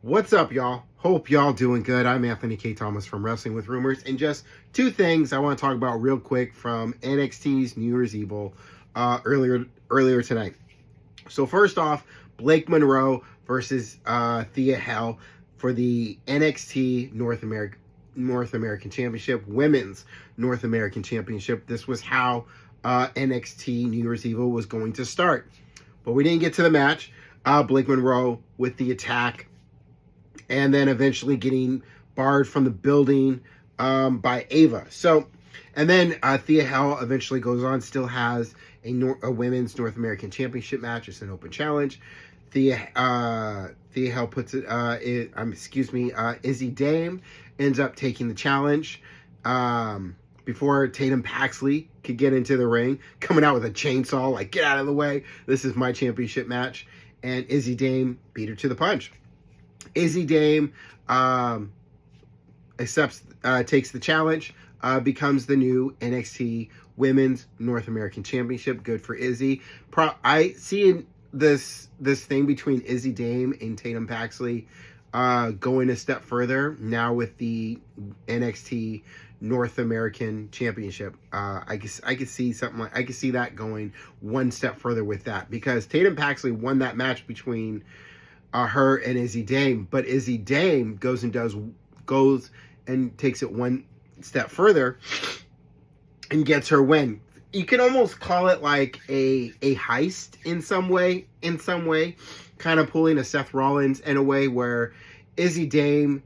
What's up, y'all? Hope y'all doing good. I'm Anthony K. Thomas from Wrestling with Rumors, and just two things I want to talk about real quick from NXT's New Year's Evil earlier tonight. So first off, Blake Monroe versus Thea Hale for the NXT North American Championship, Women's North American Championship. This was how NXT New Year's Evil was going to start, but we didn't get to the match. Blake Monroe with the attack, and then eventually getting barred from the building by Ava. So, and then Thea Hale eventually goes on, still has a women's North American Championship match. It's an open challenge. Thea Hale puts it, Izzy Dame ends up taking the challenge before Tatum Paxley could get into the ring, coming out with a chainsaw, like, get out of the way. This is my championship match. And Izzy Dame beat her to the punch. Izzy Dame takes the challenge, becomes the new NXT Women's North American Championship. Good for Izzy. I see this thing between Izzy Dame and Tatum Paxley going a step further now with the NXT North American Championship. I could see something like, I could see that going one step further with that, because Tatum Paxley won that match between her and Izzy Dame, but Izzy Dame goes and takes it one step further and gets her win. You can almost call it like a heist in some way, kind of pulling a Seth Rollins in a way where Izzy Dame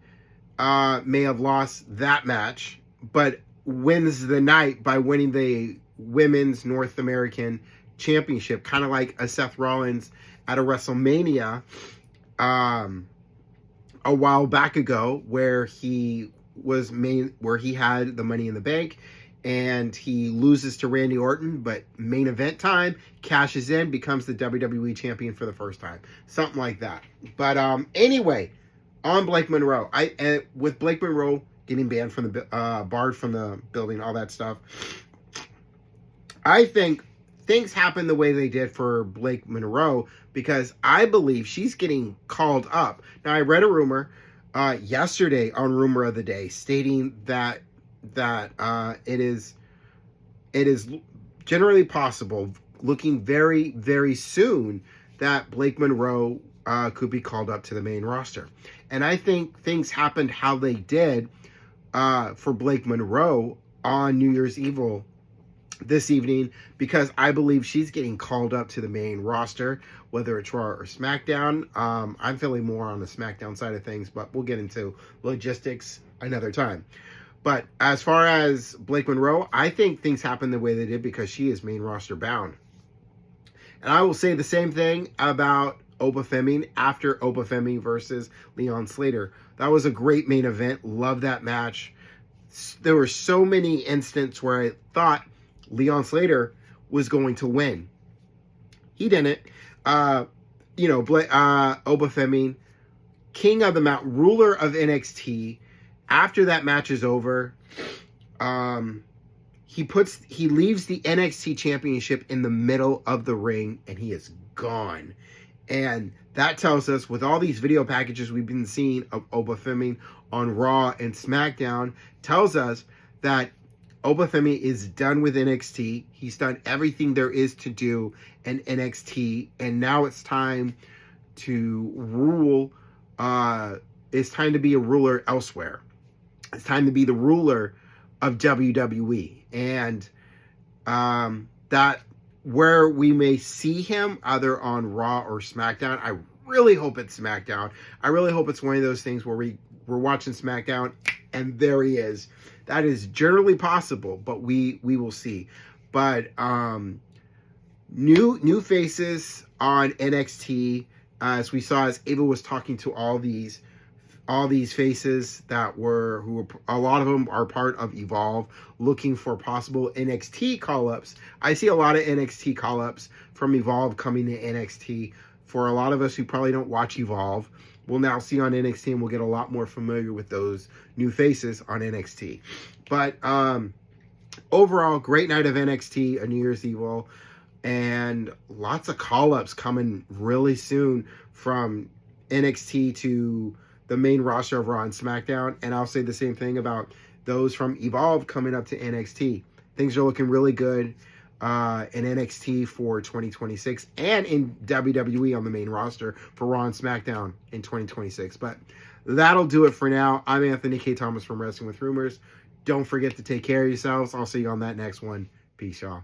may have lost that match, but wins the night by winning the Women's North American Championship, kind of like a Seth Rollins at a WrestleMania a while back ago, where he had the Money in the Bank and he loses to Randy Orton, but main event time, cashes in, becomes the WWE champion for the first time, something like that. But anyway, on Blake Monroe, with Blake Monroe getting banned from the barred from the building, all that stuff, I think things happened the way they did for Blake Monroe because I believe she's getting called up. Now, I read a rumor yesterday on Rumor of the Day stating that it is generally possible, looking very, very soon, that Blake Monroe could be called up to the main roster. And I think things happened how they did for Blake Monroe on New Year's Evil this evening, because I believe she's getting called up to the main roster, whether it's Raw or SmackDown. I'm feeling more on the SmackDown side of things, but we'll get into logistics another time. But as far as Blake Monroe, I think things happened the way they did because she is main roster bound. And I will say the same thing about Oba Femi after Oba Femi versus Leon Slater. That was a great main event. Love that match. There were so many instances where I thought Leon Slater was going to win. He didn't. Oba Femi, king of the mountain, ruler of NXT. After that match is over, he leaves the NXT championship in the middle of the ring, and he is gone. And that tells us, with all these video packages we've been seeing of Oba Femi on Raw and SmackDown, tells us that Oba Femi is done with NXT. He's done everything there is to do in NXT, and now it's time to rule. It's time to be a ruler elsewhere. It's time to be the ruler of WWE, and that where we may see him either on Raw or SmackDown. I really hope it's SmackDown. I really hope it's one of those things where we're watching SmackDown and there he is. That is generally possible, but we will see. But new faces on NXT, as we saw, as Ava was talking to all these faces a lot of them are part of Evolve, looking for possible NXT call-ups. I see a lot of NXT call-ups from Evolve coming to NXT. For a lot of us who probably don't watch Evolve, we'll now see on NXT, and we'll get a lot more familiar with those new faces on NXT. But overall, great night of NXT, a New Year's Evil, and lots of call-ups coming really soon from NXT to the main roster of Raw and SmackDown. And I'll say the same thing about those from Evolve coming up to NXT. Things are looking really good in NXT for 2026 and in WWE on the main roster for Raw and SmackDown in 2026. But that'll do it for now. I'm Anthony K. Thomas from Wrestling with Rumors. Don't forget to take care of yourselves. I'll see you on that next one. Peace, y'all.